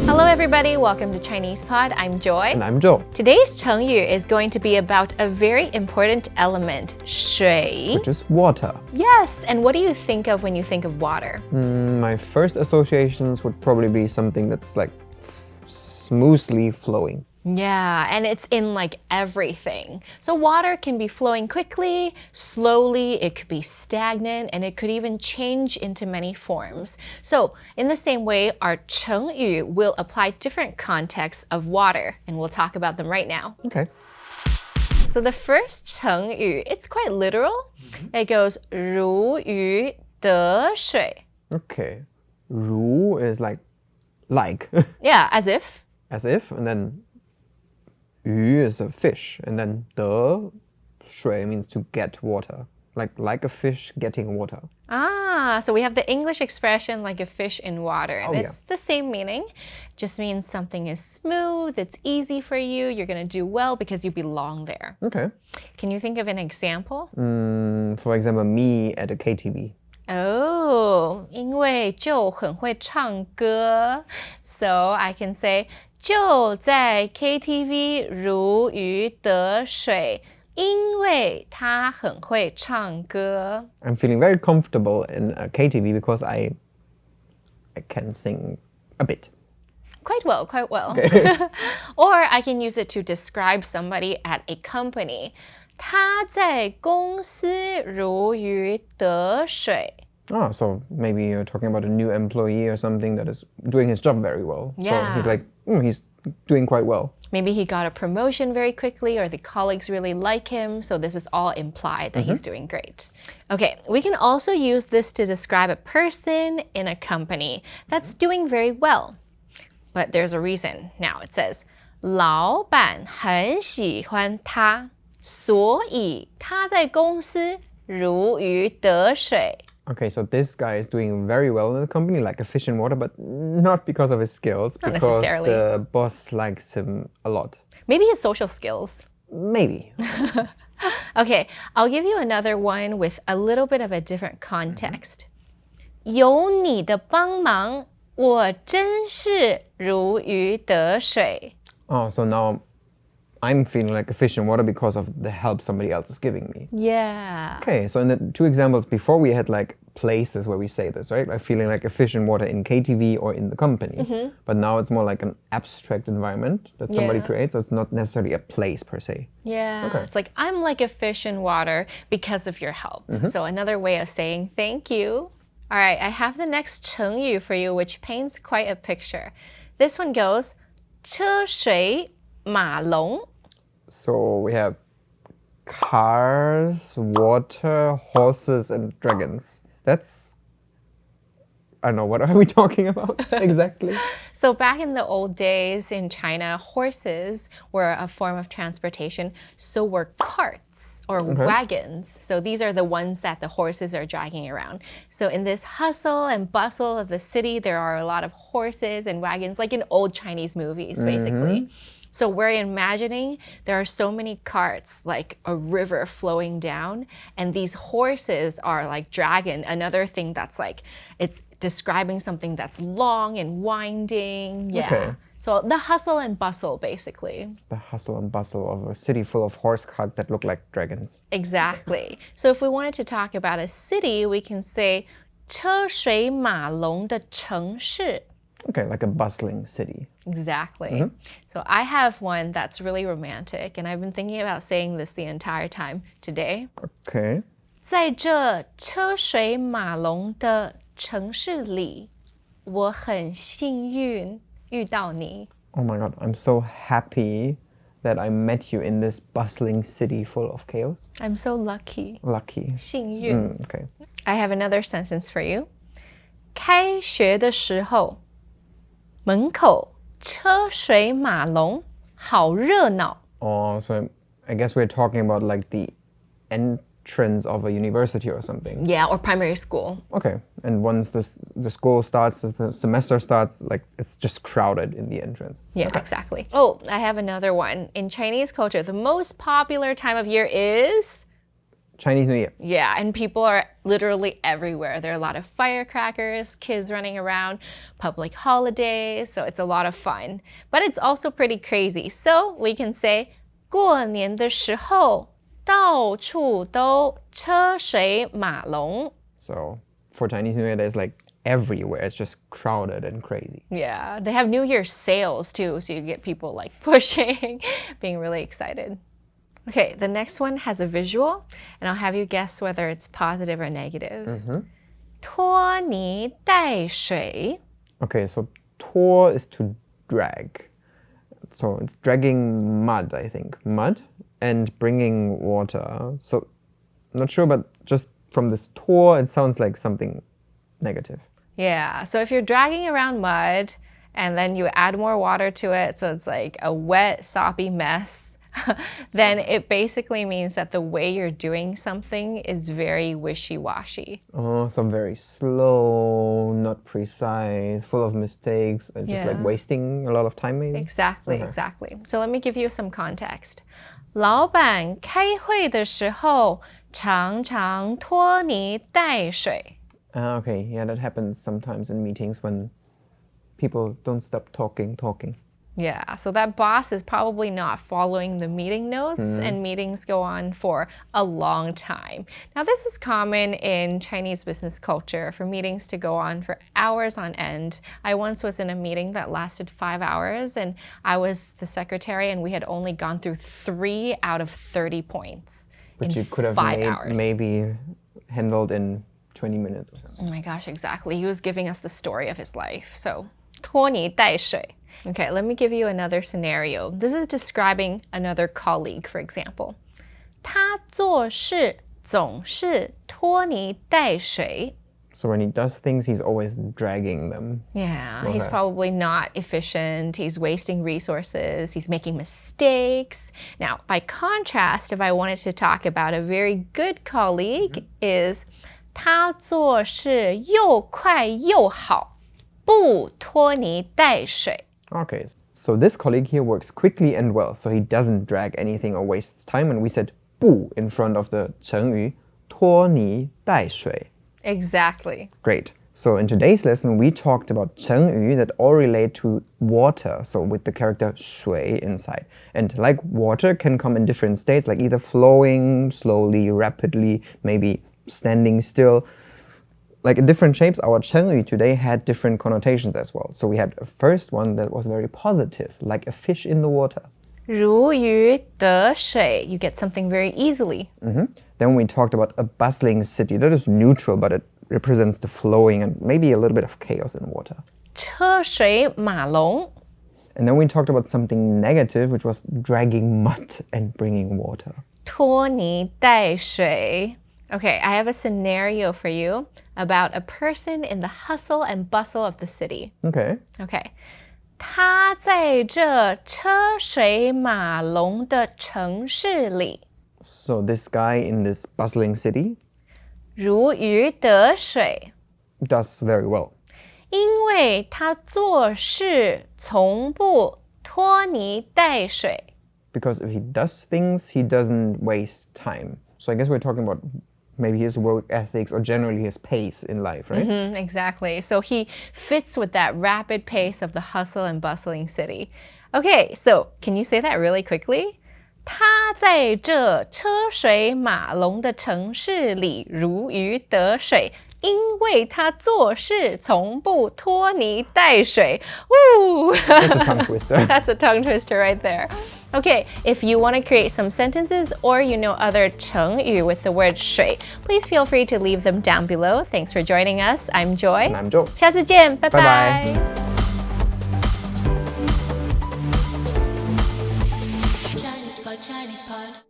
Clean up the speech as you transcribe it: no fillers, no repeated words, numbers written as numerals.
Hello everybody, welcome to ChinesePod. I'm Joy. And I'm Joe. Today's Chengyu is going to be about a very important element, 水. Which is water. Yes, and what do you think of when you think of water? My first associations would probably be something that's like smoothly flowing. Yeah, and it's in like everything. So water can be flowing quickly, slowly, it could be stagnant, and it could even change into many forms. So in the same way, our Chengyu will apply different contexts of water, and we'll talk about them right now. Okay. So the first Chengyu, it's quite literal. It goes 如鱼得水. Okay. 如 is like. Yeah, as if. As if, and then 鱼 is a fish, and then 得水 means to get water. Like a fish getting water. Ah, so we have the English expression like a fish in water, and it's the same meaning. Just means something is smooth, it's easy for you, you're going to do well because you belong there. Okay. Can you think of an example? For example, me at a KTV. Oh, 因为就很会唱歌. So I can say 就在 KTV 如鱼得水. 因为他很会唱歌. I'm feeling very comfortable in a KTV because I can sing a bit. Quite well, quite well. Okay. Or I can use it to describe somebody at a company. 他在公司如鱼得水. Oh, so maybe you're talking about a new employee or something that is doing his job very well. Yeah. So he's like, he's doing quite well. Maybe he got a promotion very quickly or the colleagues really like him. So this is all implied that he's doing great. Okay, we can also use this to describe a person in a company that's doing very well. But there's a reason. Now it says, 老板很喜欢他，所以他在公司如鱼得水. Okay, so this guy is doing very well in the company, like a fish in water, but not because of his skills, Not because necessarily. the boss likes him a lot. Maybe his social skills. Maybe. Okay, I'll give you another one with a little bit of a different context. 有你的帮忙，我真是如鱼得水. Oh, so now I'm feeling like a fish in water because of the help somebody else is giving me. Yeah. Okay, so in the two examples before, we had like places where we say this, right? Like feeling like a fish in water in KTV or in the company. But now it's more like an abstract environment that somebody creates. So it's not necessarily a place per se. Yeah. Okay. It's like, I'm like a fish in water because of your help. So another way of saying thank you. All right, I have the next 成语 for you, which paints quite a picture. This one goes, 车水马龙. So we have cars, water, horses, and dragons. That's, I don't know, what are we talking about exactly? So back in the old days in China, horses were a form of transportation. So were carts or wagons. So these are the ones that the horses are dragging around. So in this hustle and bustle of the city, there are a lot of horses and wagons, like in old Chinese movies, basically. So we're imagining there are so many carts, like a river flowing down, and these horses are like dragon, another thing that's like, it's describing something that's long and winding. Yeah. Okay. So the hustle and bustle, basically. It's the hustle and bustle of a city full of horse carts that look like dragons. Exactly. So if we wanted to talk about a city, we can say 车水马龙的城市. Okay, like a bustling city. Exactly. So I have one that's really romantic, and I've been thinking about saying this the entire time today. Okay. 在这车水马龙的城市里，我很幸运遇到你. Oh my god, I'm so happy that I met you in this bustling city full of chaos. I'm so lucky. Lucky. 幸运. Okay. I have another sentence for you. 开学的时候，门口车水马龙，好热闹. Oh, so I guess we're talking about like the entrance of a university or something. Yeah, or primary school. Okay, and once the school starts, the semester starts, like it's just crowded in the entrance. Yeah, exactly. Oh, I have another one. In Chinese culture, the most popular time of year is Chinese New Year. Yeah, and people are literally everywhere. There are a lot of firecrackers, kids running around, public holidays, so it's a lot of fun. But it's also pretty crazy. So we can say 过年的时候到处都车水马龙. So for Chinese New Year, there's like everywhere. It's just crowded and crazy. Yeah, they have New Year's sales too, so you get people like pushing, being really excited. Okay, the next one has a visual, and I'll have you guess whether it's positive or negative. 拖泥带水. Okay, so 拖 is to drag. So it's dragging mud, I think. Mud and bringing water. So not sure, but just from this 拖, it sounds like something negative. Yeah, so if you're dragging around mud and then you add more water to it, so it's like a wet, soppy mess, then it basically means that the way you're doing something is very wishy-washy. Oh, so very slow, not precise, full of mistakes, and just like wasting a lot of time maybe? Exactly, exactly. So let me give you some context. 老板开会的时候常常拖泥带水. Okay, yeah, that happens sometimes in meetings when people don't stop talking. Yeah, so that boss is probably not following the meeting notes, and meetings go on for a long time. Now, this is common in Chinese business culture for meetings to go on for hours on end. I once was in a meeting that lasted 5 hours, and I was the secretary, and we had only gone through 3 out of 30 points Which in you could have 5 hours. maybe handled in 20 minutes or something. Oh my gosh, exactly. He was giving us the story of his life. So, 拖泥带水. Okay, let me give you another scenario. This is describing another colleague, for example. 他做事总是拖泥带水. So when he does things, he's always dragging them. Yeah, he's probably not efficient. He's wasting resources. He's making mistakes. Now, by contrast, if I wanted to talk about a very good colleague, is 他做事又快又好，不拖泥带水. Okay, so this colleague here works quickly and well, so he doesn't drag anything or wastes time, and we said 不 in front of the 成语拖泥带水. Exactly. Great. So in today's lesson, we talked about 成语 that all relate to water, so with the character 水 inside. And like water can come in different states, like either flowing, slowly, rapidly, maybe standing still. Like in different shapes, our 成语 today had different connotations as well. So we had a first one that was very positive, like a fish in the water. 如鱼得水. You get something very easily. Then we talked about a bustling city. That is neutral, but it represents the flowing and maybe a little bit of chaos in water. 车水马龙. And then we talked about something negative, which was dragging mud and bringing water. 拖泥带水. Okay, I have a scenario for you about a person in the hustle and bustle of the city. Okay. Okay. 他在这车水马龙的城市里 So this guy in this bustling city 如鱼得水 does very well. 因为他做事从不拖泥带水 Because if he does things, he doesn't waste time. So I guess we're talking about maybe his work ethics or generally his pace in life, right? Exactly. So he fits with that rapid pace of the hustle and bustling city. Okay, so can you say that really quickly? 他在这车水马龙的城市里如鱼得水，因为他做事从不拖泥带水. Woo! That's a tongue twister. That's a tongue twister right there. Okay, if you want to create some sentences or you know other 成语 with the word 水, please feel free to leave them down below. Thanks for joining us. I'm Joy. And I'm Joe. 下次见，拜拜。Bye-bye. ChinesePod.